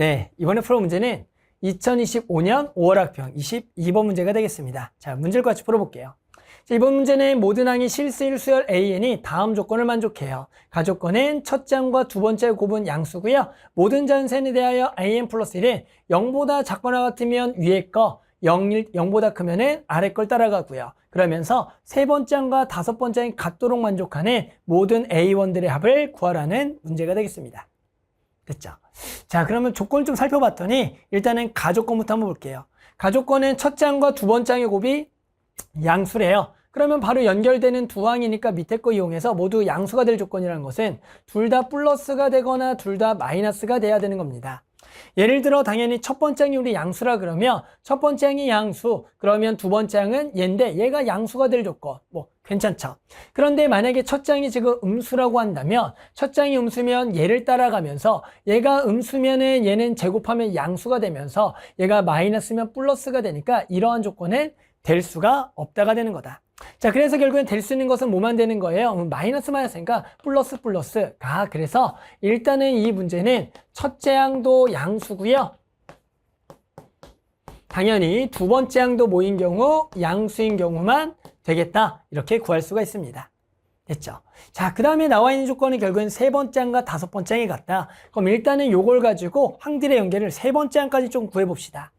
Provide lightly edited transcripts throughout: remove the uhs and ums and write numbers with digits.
네, 이번에 풀어 문제는 2025년 5월 학평 22번 문제가 되겠습니다. 자, 문제를 같이 풀어볼게요. 자, 이번 문제는 모든 항이 실수일 수열 AN이 다음 조건을 만족해요. 가조건은 첫째 항과 두 번째 곱은 양수고요. 모든 자연수에 대하여 AN 플러스 1은 0보다 작거나 같으면 위에 거, 0보다 크면은 아래 걸 따라가고요. 그러면서 세 번째 항과 다섯 번째 항이 같도록 만족하는 모든 A1들의 합을 구하라는 문제가 되겠습니다. 됐죠? 자, 그러면 조건을 좀 살펴봤더니 일단은 가조건부터 한번 볼게요. 가조건은 첫째 항과 두 번째 항의 곱이 양수래요. 그러면 바로 연결되는 두 항이니까 밑에 거 이용해서 모두 양수가 될 조건이라는 것은 둘 다 플러스가 되거나 둘 다 마이너스가 돼야 되는 겁니다. 예를 들어 당연히 첫 번째 항이 우리 양수라 그러면 첫 번째 항이 양수, 그러면 두 번째 항은 얘인데 얘가 양수가 될 조건, 뭐 괜찮죠. 그런데 만약에 첫째 항이 지금 음수라고 한다면 첫째 항이 음수면 얘를 따라가면서 얘가 음수면은 얘는 제곱하면 양수가 되면서 얘가 마이너스면 플러스가 되니까 이러한 조건은 될 수가 없다가 되는 거다. 자, 그래서 결국엔 될 수 있는 것은 뭐만 되는 거예요? 마이너스 마이너스니까 플러스가. 그래서 일단은 이 문제는 첫째 항도 양수고요. 당연히 두 번째 항도 뭐인 경우 양수인 경우만 되겠다. 이렇게 구할 수가 있습니다. 됐죠? 자, 그 다음에 나와 있는 조건은 결국엔 세 번째 항과 다섯 번째 항이 같다. 그럼 일단은 요걸 가지고 항들의 연계를 세 번째 항까지 좀 구해봅시다.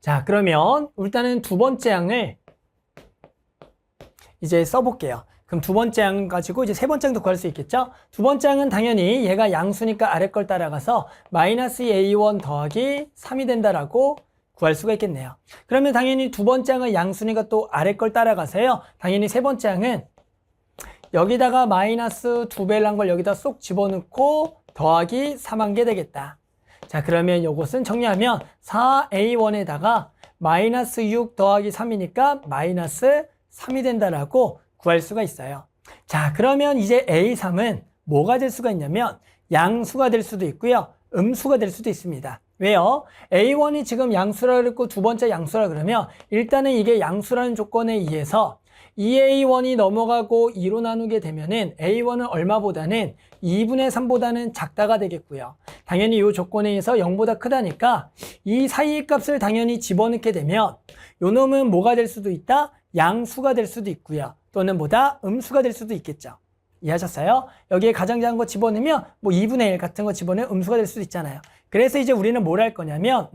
자, 그러면 일단은 두 번째 항을 이제 써볼게요. 그럼 두 번째 항 가지고 이제 세 번째 항도 구할 수 있겠죠? 두 번째 항은 당연히 얘가 양수니까 아래 걸 따라가서 마이너스 A1 더하기 3이 된다라고 구할 수가 있겠네요. 그러면 당연히 두 번째 항은 양수니까 또 아래 걸 따라가서요. 당연히 세 번째 항은 여기다가 마이너스 2배를 한 걸 여기다 쏙 집어넣고 더하기 3한 게 되겠다. 자, 그러면 이것은 정리하면 4A1에다가 마이너스 6 더하기 3이니까 마이너스 3이 된다라고 구할 수가 있어요. 자, 그러면 이제 A3은 뭐가 될 수가 있냐면 양수가 될 수도 있고요. 음수가 될 수도 있습니다. 왜요? A1이 지금 양수라 그랬고 두 번째 양수라 그러면 일단은 이게 양수라는 조건에 의해서 2A1이 넘어가고 2로 나누게 되면은 A1은 얼마보다는 2분의 3보다는 작다가 되겠고요. 당연히 이 조건에 의해서 0보다 크다니까 이 사이의 값을 당연히 집어넣게 되면 요 놈은 뭐가 될 수도 있다? 양수가 될 수도 있고요. 또는 뭐다? 음수가 될 수도 있겠죠. 이해하셨어요? 여기에 가장 작은 거 집어넣으면 뭐 2분의 1 같은 거 집어넣으면 음수가 될 수도 있잖아요. 그래서 이제 우리는 뭘 할 거냐면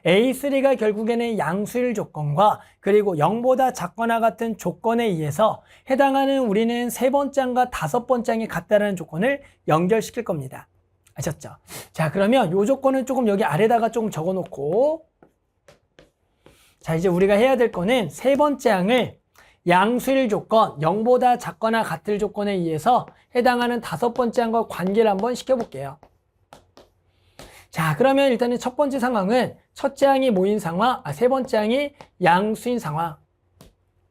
A3가 결국에는 양수일 조건과 그리고 0보다 작거나 같은 조건에 의해서 해당하는 우리는 세 번째 항과 다섯 번째 항이 같다라는 조건을 연결시킬 겁니다. 아셨죠? 자, 그러면 이 조건은 조금 여기 아래다가 조금 적어놓고 자, 이제 우리가 해야 될 거는 세 번째 항을 양수일 조건, 0보다 작거나 같을 조건에 의해서 해당하는 다섯 번째 항과 관계를 한번 시켜볼게요. 자, 그러면 일단은 첫 번째 상황은 첫째 항이 뭐인 상황, 세 번째 항이 양수인 상황.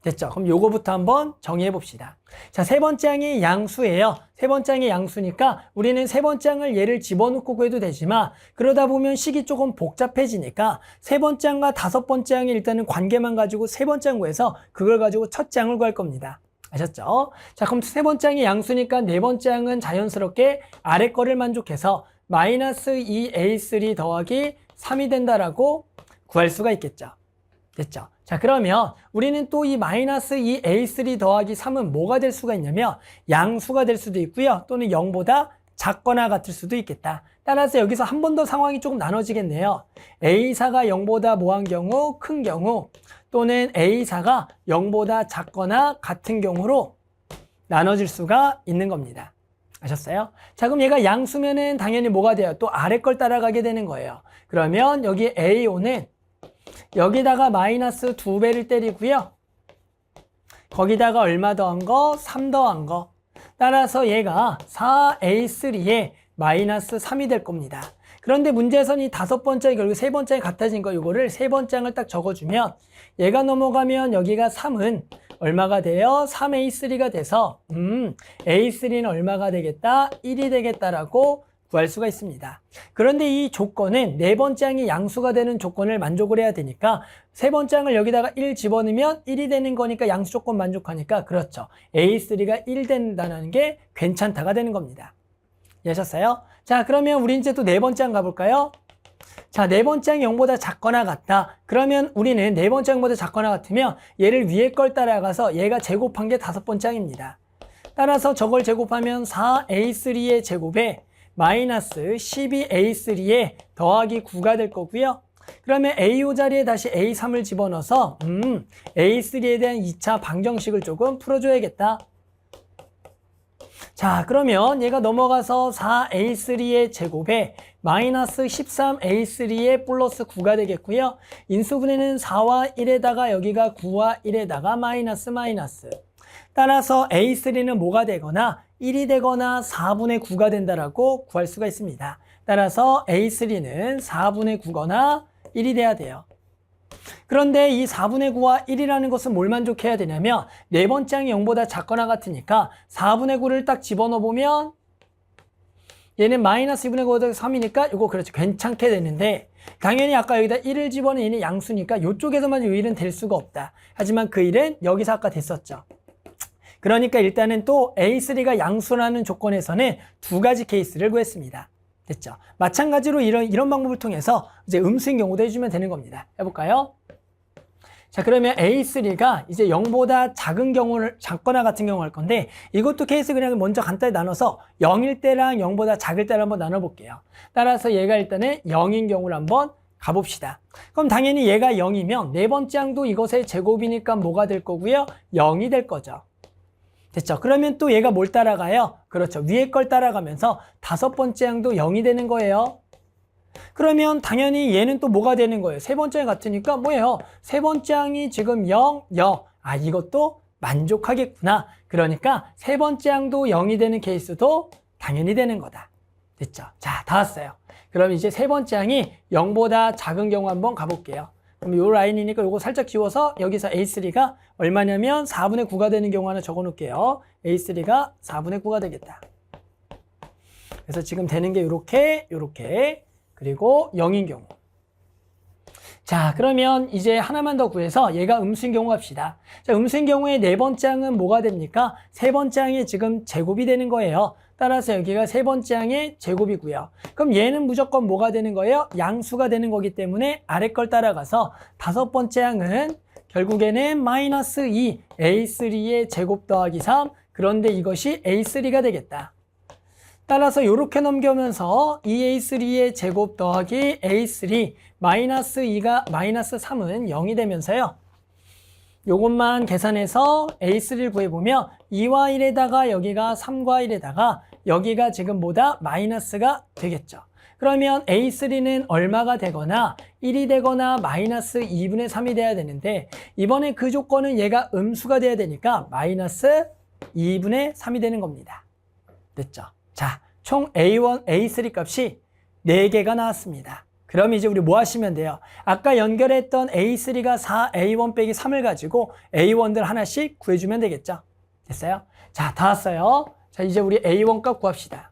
됐죠? 그럼 요거부터 한번 정의해 봅시다. 자, 세 번째 항이 양수예요. 세 번째 항이 양수니까 우리는 세 번째 항을 얘를 집어넣고 구해도 되지만 그러다 보면 식이 조금 복잡해지니까 세 번째 항과 다섯 번째 항이 일단은 관계만 가지고 세 번째 항 구해서 그걸 가지고 첫째 항을 구할 겁니다. 아셨죠? 자, 그럼 세 번째 항이 양수니까 네 번째 항은 자연스럽게 아래 거를 만족해서 마이너스 2A3 더하기 3이 된다라고 구할 수가 있겠죠. 됐죠? 자, 그러면 우리는 또 이 마이너스 2A3 더하기 3은 뭐가 될 수가 있냐면 양수가 될 수도 있고요. 또는 0보다 작거나 같을 수도 있겠다. 따라서 여기서 한 번 더 상황이 조금 나눠지겠네요. A4가 0보다 뭐한 경우, 큰 경우 또는 A4가 0보다 작거나 같은 경우로 나눠질 수가 있는 겁니다. 아셨어요? 자, 그럼 얘가 양수면은 당연히 뭐가 돼요? 또 아래 걸 따라가게 되는 거예요. 그러면 여기 A5는 여기다가 마이너스 2배를 때리고요. 거기다가 얼마 더한 거? 3 더한 거. 따라서 얘가 4A3에 마이너스 3이 될 겁니다. 그런데 문제에서는 이 다섯 번째 결국 세 번째에 같아진 거 이거를 세 번째 항을 딱 적어주면 얘가 넘어가면 여기가 3은 얼마가 돼요? 3A3가 돼서 A3는 얼마가 되겠다? 1이 되겠다라고 구할 수가 있습니다. 그런데 이 조건은 네 번째 항이 양수가 되는 조건을 만족을 해야 되니까 세 번째 항을 여기다가 1 집어넣으면 1이 되는 거니까 양수 조건 만족하니까 그렇죠. A3가 1 된다는 게 괜찮다가 되는 겁니다. 이해하셨어요? 자, 그러면 우리 이제 또 네 번째 항 가볼까요? 자, 네 번째 항이 0보다 작거나 같다. 그러면 우리는 네 번째 항보다 작거나 같으면 얘를 위에 걸 따라가서 얘가 제곱한 게 다섯 번째 항입니다. 따라서 저걸 제곱하면 4a3의 제곱에 마이너스 12a3에 더하기 9가 될 거고요. 그러면 a5 자리에 다시 a3을 집어넣어서 a3에 대한 2차 방정식을 조금 풀어줘야겠다. 자, 그러면 얘가 넘어가서 4a3의 제곱에 마이너스 13a3의 플러스 9가 되겠고요. 인수분해는 4와 1에다가 여기가 9와 1에다가 마이너스. 따라서 a3는 뭐가 되거나 1이 되거나 4분의 9가 된다라고 구할 수가 있습니다. 따라서 a3는 4분의 9거나 1이 돼야 돼요. 그런데 이 4분의 9와 1이라는 것은 뭘 만족해야 되냐면 네 번째 항이 0보다 작거나 같으니까 4분의 9를 딱 집어넣어 보면 얘는 마이너스 2분의 9가 3이니까 이거 그렇죠. 괜찮게 되는데 당연히 아까 여기다 1을 집어넣은 얘는 양수니까 이쪽에서만 이 1은 될 수가 없다. 하지만 그 1은 여기서 아까 됐었죠. 그러니까 일단은 또 A3가 양수라는 조건에서는 두 가지 케이스를 구했습니다. 됐죠? 마찬가지로 이런 방법을 통해서 이제 음수인 경우도 해주면 되는 겁니다. 해볼까요? 자, 그러면 A3가 이제 0보다 작은 경우를, 작거나 같은 경우 할 건데 이것도 케이스 그냥 먼저 간단히 나눠서 0일 때랑 0보다 작을 때를 한번 나눠볼게요. 따라서 얘가 일단은 0인 경우를 한번 가봅시다. 그럼 당연히 얘가 0이면 네 번째 항도 이것의 제곱이니까 뭐가 될 거고요? 0이 될 거죠. 됐죠? 그러면 또 얘가 뭘 따라가요? 그렇죠. 위에 걸 따라가면서 다섯 번째 항도 0이 되는 거예요. 그러면 당연히 얘는 또 뭐가 되는 거예요? 세 번째 항 같으니까 뭐예요? 세 번째 항이 지금 0, 0. 아, 이것도 만족하겠구나. 그러니까 세 번째 항도 0이 되는 케이스도 당연히 되는 거다. 됐죠? 자, 다 왔어요. 그럼 이제 세 번째 항이 0보다 작은 경우 한번 가볼게요. 그럼 요 라인이니까 요거 살짝 지워서 여기서 A3가 얼마냐면 4분의 9가 되는 경우 하나 적어 놓을게요. A3가 4분의 9가 되겠다. 그래서 지금 되는 게 요렇게 그리고 0인 경우. 자, 그러면 이제 하나만 더 구해서 얘가 음수인 경우 갑시다. 자, 음수인 경우에 네 번째 항은 뭐가 됩니까? 세 번째 항이 지금 제곱이 되는 거예요. 따라서 여기가 세 번째 항의 제곱이고요. 그럼 얘는 무조건 뭐가 되는 거예요? 양수가 되는 거기 때문에 아래 걸 따라가서 다섯 번째 항은 결국에는 마이너스 2 A3의 제곱 더하기 3. 그런데 이것이 A3가 되겠다. 따라서 이렇게 넘겨오면서 2A3의 제곱 더하기 A3 마이너스 2가 마이너스 3은 0이 되면서요. 요것만 계산해서 A3를 구해보면 2와 1에다가 여기가 3과 1에다가 여기가 지금 뭐다? 마이너스가 되겠죠. 그러면 A3는 얼마가 되거나 1이 되거나 마이너스 2분의 3이 돼야 되는데 이번에 그 조건은 얘가 음수가 돼야 되니까 마이너스 2분의 3이 되는 겁니다. 됐죠? 자, 총 A1, A3 값이 4개가 나왔습니다. 그럼 이제 우리 뭐 하시면 돼요? 아까 연결했던 A3가 4A1 빼기 3을 가지고 A1들 하나씩 구해주면 되겠죠? 됐어요? 자, 다 왔어요. 자, 이제 우리 A1 값 구합시다.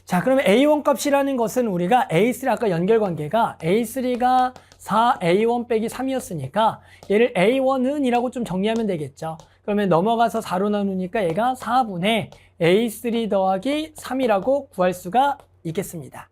자, 그러면 A1 값이라는 것은 우리가 A3 아까 연결 관계가 A3가 4A1 빼기 3이었으니까 얘를 A1은 이라고 좀 정리하면 되겠죠. 그러면 넘어가서 4로 나누니까 얘가 4분의 A3 더하기 3이라고 구할 수가 있겠습니다.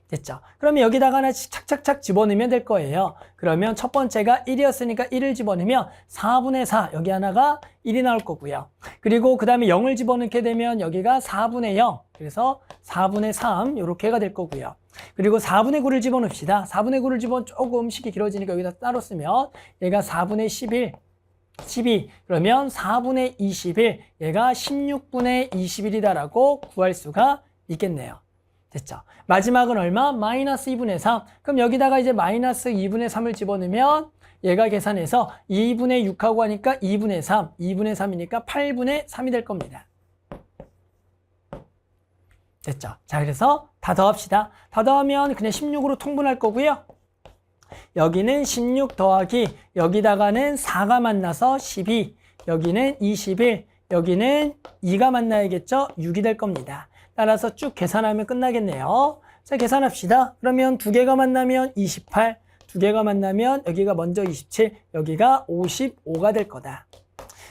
됐죠? 그러면 여기다가 하나씩 착착착 집어넣으면 될 거예요. 그러면 첫 번째가 1이었으니까 1을 집어넣으면 4분의 4, 여기 하나가 1이 나올 거고요. 그리고 그 다음에 0을 집어넣게 되면 여기가 4분의 0, 그래서 4분의 3, 이렇게가 될 거고요. 그리고 4분의 9를 집어넣읍시다. 4분의 9를 조금 식이 길어지니까 여기다 따로 쓰면 얘가 4분의 11, 12, 그러면 4분의 21, 얘가 16분의 21이다라고 구할 수가 있겠네요. 됐죠? 마지막은 얼마? 마이너스 2분의 3. 그럼 여기다가 이제 마이너스 2분의 3을 집어넣으면 얘가 계산해서 2분의 6하고 하니까 2분의 3, 2분의 3이니까 8분의 3이 될 겁니다. 됐죠? 자, 그래서 다 더합시다. 다 더하면 그냥 16으로 통분할 거고요. 여기는 16 더하기 여기다가는 4가 만나서 12, 여기는 21, 여기는 2가 만나야겠죠? 6이 될 겁니다. 따라서 쭉 계산하면 끝나겠네요. 자, 계산합시다. 그러면 두 개가 만나면 28, 두 개가 만나면 여기가 먼저 27, 여기가 55가 될 거다.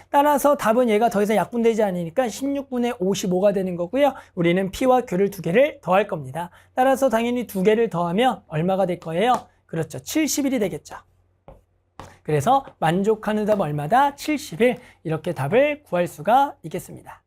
따라서 답은 얘가 더 이상 약분되지 않으니까 16분의 55가 되는 거고요. 우리는 P와 Q를 두 개를 더할 겁니다. 따라서 당연히 두 개를 더하면 얼마가 될 거예요? 그렇죠. 70일이 되겠죠. 그래서 만족하는 답 얼마다? 70일. 이렇게 답을 구할 수가 있겠습니다.